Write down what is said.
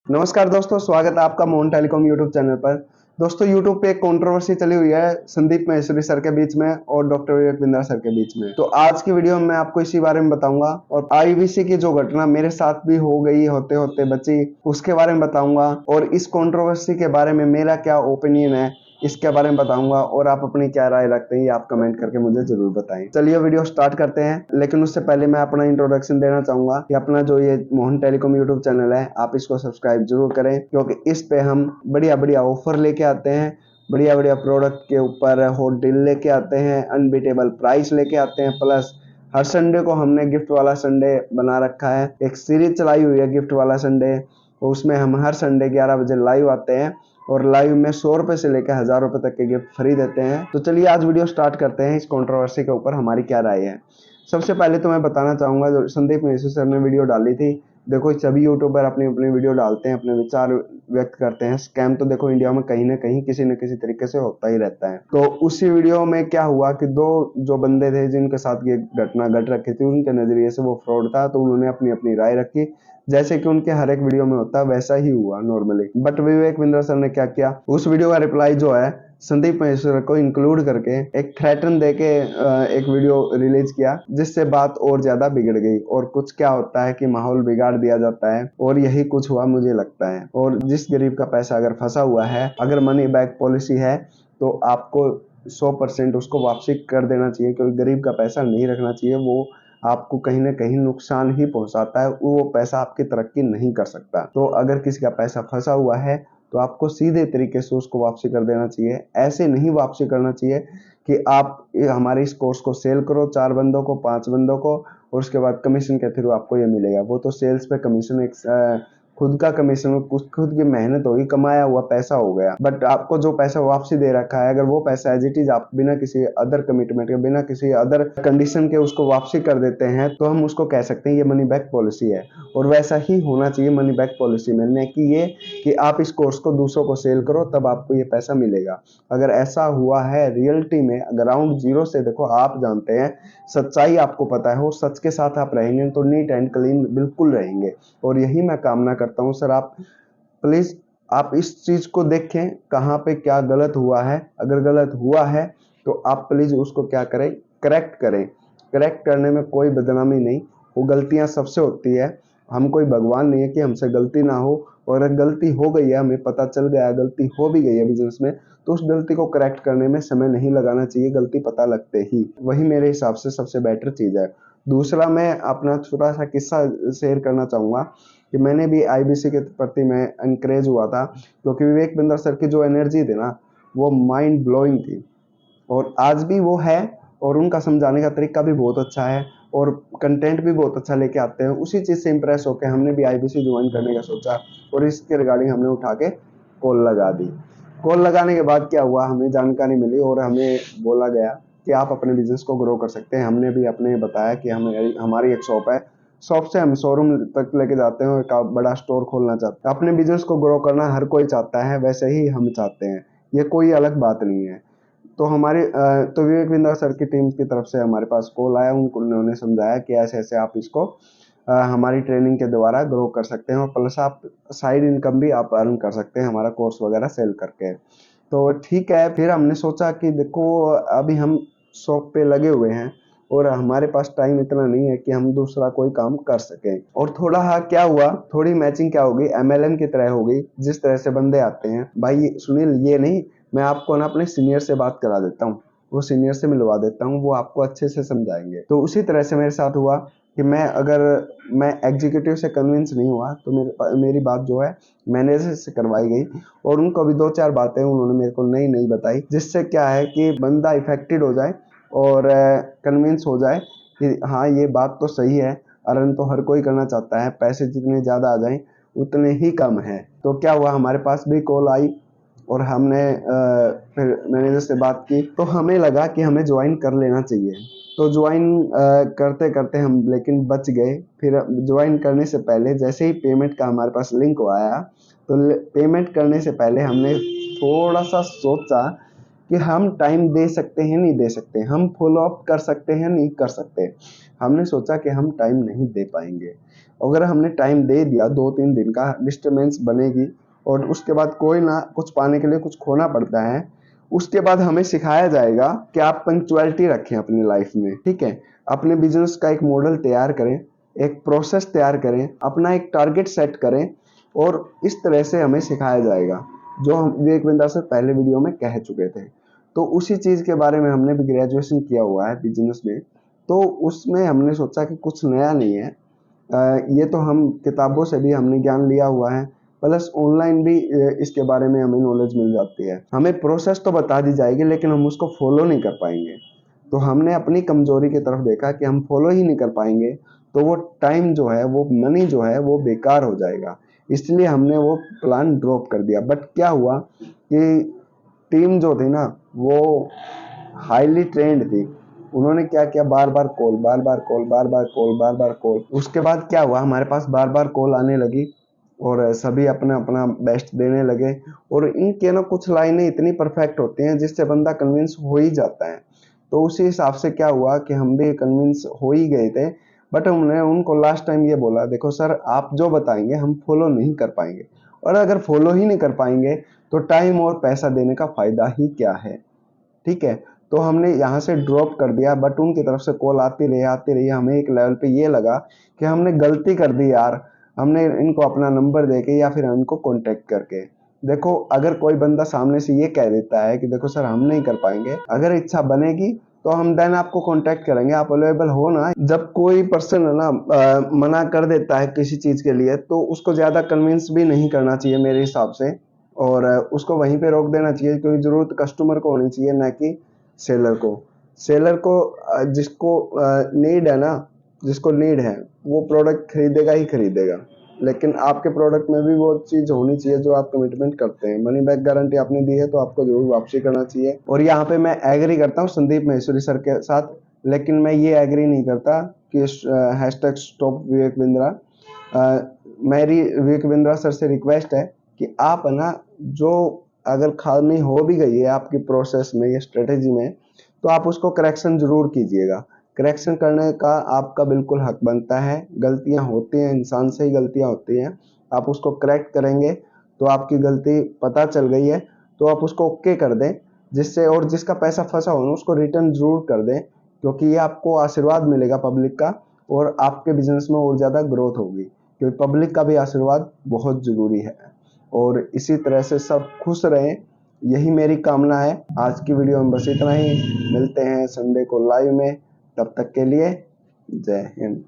नमस्कार दोस्तों, स्वागत है आपका मोहन टेलीकॉम यूट्यूब चैनल पर। दोस्तों, यूट्यूब पे एक कंट्रोवर्सी चली हुई है संदीप महेश्वरी सर के बीच में और डॉक्टर विवेक बिंद्रा सर के बीच में। तो आज की वीडियो में मैं आपको इसी बारे में बताऊंगा और आईवीसी की जो घटना मेरे साथ भी हो गई होते होते बची, उसके बारे में बताऊंगा और इस कंट्रोवर्सी के बारे में मेरा क्या ओपिनियन है इसके बारे में बताऊंगा और आप अपनी क्या राय रखते हैं ये आप कमेंट करके मुझे जरूर बताएं। चलिए वीडियो स्टार्ट करते हैं, लेकिन उससे पहले मैं अपना इंट्रोडक्शन देना चाहूंगा कि अपना जो ये मोहन टेलीकॉम यूट्यूब चैनल है आप इसको सब्सक्राइब जरूर करें, क्योंकि इस पे हम बढ़िया बढ़िया ऑफर लेके आते हैं, बढ़िया बढ़िया प्रोडक्ट के ऊपर हॉट डील लेके आते हैं, अनबीटेबल प्राइस लेके आते हैं। प्लस हर संडे को हमने गिफ्ट वाला संडे बना रखा है, एक सीरीज चलाई हुई है गिफ्ट वाला संडे। उसमें हम हर संडे 11 बजे लाइव आते हैं और लाइव में 100 रुपए से लेकर 1000 रुपए तक के गिफ्ट फ्री देते हैं। तो चलिए आज वीडियो स्टार्ट करते हैं। इस कंट्रोवर्सी के ऊपर हमारी क्या राय है। सबसे पहले तो मैं बताना चाहूंगा, जो संदीप महेश्वरी सर ने वीडियो डाली थी, देखो सभी यूट्यूबर अपनी अपनी वीडियो डालते हैं, अपने विचार व्यक्त करते हैं। स्कैम तो देखो इंडिया में कहीं ना कहीं किसी न किसी तरीके से होता ही रहता है। तो उसी वीडियो में क्या हुआ कि दो जो बंदे थे जिनके साथ ये घटना घट रखी थी, उनके नजरिए से वो फ्रॉड था, तो उन्होंने अपनी अपनी राय रखी। जैसे कि उनके हर एक वीडियो में होता है वैसा ही हुआ normally. But Vivek Bindra sir ने क्या किया, उस वीडियो का रिप्लाई जो है संदीप महेश्वरी को इंक्लूड करके एक थ्रेटन देके एक वीडियो रिलीज किया, जिससे बात और ज्यादा बिगड़ गई। और कुछ क्या होता है कि माहौल बिगाड़ दिया जाता है और यही कुछ हुआ मुझे लगता है। और जिस गरीब का पैसा अगर फंसा हुआ है, अगर मनी बैक पॉलिसी है तो आपको 100% उसको वापसी कर देना चाहिए, क्योंकि गरीब का पैसा नहीं रखना चाहिए। वो आपको कहीं ना कहीं नुकसान ही पहुंचाता है, वो पैसा आपकी तरक्की नहीं कर सकता। तो अगर किसी का पैसा फंसा हुआ है तो आपको सीधे तरीके से उसको वापसी कर देना चाहिए। ऐसे नहीं वापसी करना चाहिए कि आप हमारे इस कोर्स को सेल करो 4 बंदों को 5 बंदों को और उसके बाद कमीशन के थ्रू आपको ये मिलेगा। वो तो सेल्स पे कमीशन एक खुद का कमीशन, खुद की मेहनत होगी, कमाया हुआ पैसा हो गया। बट आपको जो पैसा वापसी दे रखा है, अगर वो पैसा एज इट इज आप बिना किसी अदर कमिटमेंट के, बिना किसी अदर कंडीशन के उसको वापसी कर देते हैं, तो हम उसको कह सकते हैं ये मनी बैक पॉलिसी है। और वैसा ही होना चाहिए मनी बैक पॉलिसी में, न कि ये कि आप इस कोर्स को दूसरों को सेल करो तब आपको ये पैसा मिलेगा। अगर ऐसा हुआ है रियलिटी में, ग्राउंड जीरो से देखो, आप जानते हैं, सच्चाई आपको पता है, वो सच के साथ आप रहेंगे तो नीट एंड क्लीन बिल्कुल रहेंगे। और यही मैं कामना करता हूँ सर। आप प्लीज आप इस चीज को देखें कहाँ पे क्या गलत हुआ है। अगर गलत हुआ है तो आप प्लीज उसको क्या करें, करेक्ट करें। करेक्ट करने में कोई बदनामी नहीं, वो गलतियां सबसे होती है। हम कोई भगवान नहीं है कि हमसे गलती ना हो। और अगर गलती हो गई है, हमें पता चल गया गलती हो भी गई है बिजनेस में, तो उस गलती को करेक्ट करने में समय नहीं लगाना चाहिए, गलती पता लगते ही। वही मेरे हिसाब से सबसे बेटर चीज है। दूसरा, मैं अपना छोटा सा किस्सा शेयर करना चाहूंगा कि मैंने भी आईबीसी के प्रति मैं एनकरेज हुआ था, क्योंकि विवेक बिंद्रा सर की जो एनर्जी थी ना, वो माइंड ब्लोइंग थी और आज भी वो है। और उनका समझाने का तरीका भी बहुत अच्छा है और कंटेंट भी बहुत अच्छा लेके आते हैं। उसी चीज से इंप्रेस होकर हमने भी आईबीसी ज्वाइन करने का सोचा और इसके रिगार्डिंग हमने उठा के कॉल लगा दी। कॉल लगाने के बाद क्या हुआ, हमें जानकारी मिली और हमें बोला गया कि आप अपने बिजनेस को ग्रो कर सकते हैं। हमने भी अपने बताया कि हमें हमारी एक शॉप है, शॉप से हम शोरूम तक लेके जाते हैं, एक बड़ा स्टोर खोलना चाहते हैं। अपने बिजनेस को ग्रो करना हर कोई चाहता है, वैसे ही हम चाहते हैं, ये कोई अलग बात नहीं है। तो तो विवेक बिंद्रा सर की टीम की तरफ से हमारे पास कॉल आया, उन्होंने समझाया कि ऐसे ऐसे आप इसको हमारी ट्रेनिंग के द्वारा ग्रो कर सकते हैं और प्लस आप साइड इनकम भी आप अर्न कर सकते हैं हमारा कोर्स वगैरह सेल करके। तो ठीक है, फिर हमने सोचा कि देखो अभी हम शॉप पे लगे हुए हैं और हमारे पास टाइम इतना नहीं है कि हम दूसरा कोई काम कर सकें। और थोड़ा हाँ क्या हुआ, थोड़ी मैचिंग क्या होगी, एमएलएम की तरह होगी। जिस तरह से बंदे आते हैं, भाई सुनील ये नहीं, मैं आपको ना अपने सीनियर से बात करा देता हूँ, वो सीनियर से मिलवा देता हूँ, वो आपको अच्छे से समझाएंगे। तो उसी तरह से मेरे साथ हुआ कि मैं एग्जीक्यूटिव से कन्विंस नहीं हुआ तो मेरी बात जो है मैनेजर से करवाई गई। और उनको भी 2-4 बातें उन्होंने मेरे को नई नई बताई, जिससे क्या है कि बंदा इफेक्टेड हो जाए और कन्विंस हो जाए कि हाँ ये बात तो सही है। अर्न तो हर कोई करना चाहता है, पैसे जितने ज़्यादा आ जाएं उतने ही कम है। तो क्या हुआ, हमारे पास भी कॉल आई और हमने फिर मैनेजर से बात की, तो हमें लगा कि हमें ज्वाइन कर लेना चाहिए। तो ज्वाइन करते करते हम लेकिन बच गए। फिर ज्वाइन करने से पहले जैसे ही पेमेंट का हमारे पास लिंक आया, तो पेमेंट करने से पहले हमने थोड़ा सा सोचा कि हम टाइम दे सकते हैं नहीं दे सकते, हम फॉलो अप कर सकते हैं नहीं कर सकते। हमने सोचा कि हम टाइम नहीं दे पाएंगे अगर हमने टाइम दे दिया 2-3 दिन का, डिस्टर्बेंस बनेगी और उसके बाद कोई ना कुछ पाने के लिए कुछ खोना पड़ता है। उसके बाद हमें सिखाया जाएगा कि आप पंक्चुअलिटी रखें अपनी लाइफ में, ठीक है। अपने बिजनेस का एक मॉडल तैयार करें, एक प्रोसेस तैयार करें, अपना एक टारगेट सेट करें और इस तरह से हमें सिखाया जाएगा, जो हम विवेक बिंद्रा सर पहले वीडियो में कह चुके थे। तो उसी चीज़ के बारे में हमने भी ग्रेजुएशन किया हुआ है बिजनेस में, तो उसमें हमने सोचा कि कुछ नया नहीं है। ये तो हम किताबों से भी हमने ज्ञान लिया हुआ है, प्लस ऑनलाइन भी इसके बारे में हमें नॉलेज मिल जाती है। हमें प्रोसेस तो बता दी जाएगी लेकिन हम उसको फॉलो नहीं कर पाएंगे। तो हमने अपनी कमजोरी की तरफ देखा कि हम फॉलो ही नहीं कर पाएंगे तो वो टाइम जो है, वो मनी जो है, वो बेकार हो जाएगा। इसलिए हमने वो प्लान ड्रॉप कर दिया। बट क्या हुआ कि टीम जो थी ना, वो हाईली ट्रेंड थी। उन्होंने क्या किया, बार बार कॉल, बार बार कॉल, बार बार कॉल, बार बार कॉल। उसके बाद क्या हुआ, हमारे पास बार बार कॉल आने लगी और सभी अपना अपना बेस्ट देने लगे। और इनके ना कुछ लाइनें इतनी परफेक्ट होती हैं जिससे बंदा कन्विंस हो ही जाता है। तो उसी हिसाब से क्या हुआ कि हम भी कन्विंस हो ही गए थे। बट हमने उनको लास्ट टाइम ये बोला, देखो सर, आप जो बताएंगे हम फॉलो नहीं कर पाएंगे, और अगर फॉलो ही नहीं कर पाएंगे तो टाइम और पैसा देने का फायदा ही क्या है, ठीक है। तो हमने यहाँ से ड्रॉप कर दिया। बट उनकी तरफ से कॉल आती रही। हमें एक लेवल पे ये लगा कि हमने गलती कर दी यार, हमने इनको अपना नंबर देके या फिर इनको कांटेक्ट करके। देखो, अगर कोई बंदा सामने से ये कह देता है कि देखो सर हम नहीं कर पाएंगे, अगर इच्छा बनेगी तो हम देन आपको कांटेक्ट करेंगे, आप अवेलेबल हो ना। जब कोई पर्सन है ना मना कर देता है किसी चीज के लिए, तो उसको ज्यादा कन्विंस भी नहीं करना चाहिए मेरे हिसाब से, और उसको वहीं पे रोक देना चाहिए, क्योंकि जरूरत कस्टमर को होनी चाहिए, ना कि सेलर को। सेलर को जिसको नीड है ना, जिसको नीड है वो प्रोडक्ट खरीदेगा ही खरीदेगा। लेकिन आपके प्रोडक्ट में भी वो चीज होनी चाहिए जो आप कमिटमेंट करते हैं। मनी बैक गारंटी आपने दी है तो आपको जरूर वापसी करना चाहिए। और यहाँ पे मैं एग्री करता हूँ संदीप महेश्वरी सर के साथ, लेकिन मैं ये एग्री नहीं करता कि हैशटैग स्टॉप विवेक बिंद्रा। मेरी विवेक बिंद्रा सर से रिक्वेस्ट है कि आप है ना, जो अगर खामी हो भी गई है आपकी प्रोसेस में या स्ट्रेटेजी में, तो आप उसको करेक्शन जरूर कीजिएगा। करेक्शन करने का आपका बिल्कुल हक बनता है। गलतियां होती हैं, इंसान से ही गलतियां होती हैं। आप उसको करेक्ट करेंगे तो आपकी गलती पता चल गई है तो आप उसको ओके कर दें, जिससे और जिसका पैसा फंसा हो ना उसको रिटर्न जरूर कर दें, क्योंकि ये आपको आशीर्वाद मिलेगा पब्लिक का, और आपके बिजनेस में और ज़्यादा ग्रोथ होगी, क्योंकि पब्लिक का भी आशीर्वाद बहुत ज़रूरी है। और इसी तरह से सब खुश रहें, यही मेरी कामना है। आज की वीडियो में बस इतना ही। मिलते हैं संडे को लाइव में, तब तक के लिए जय हिंद।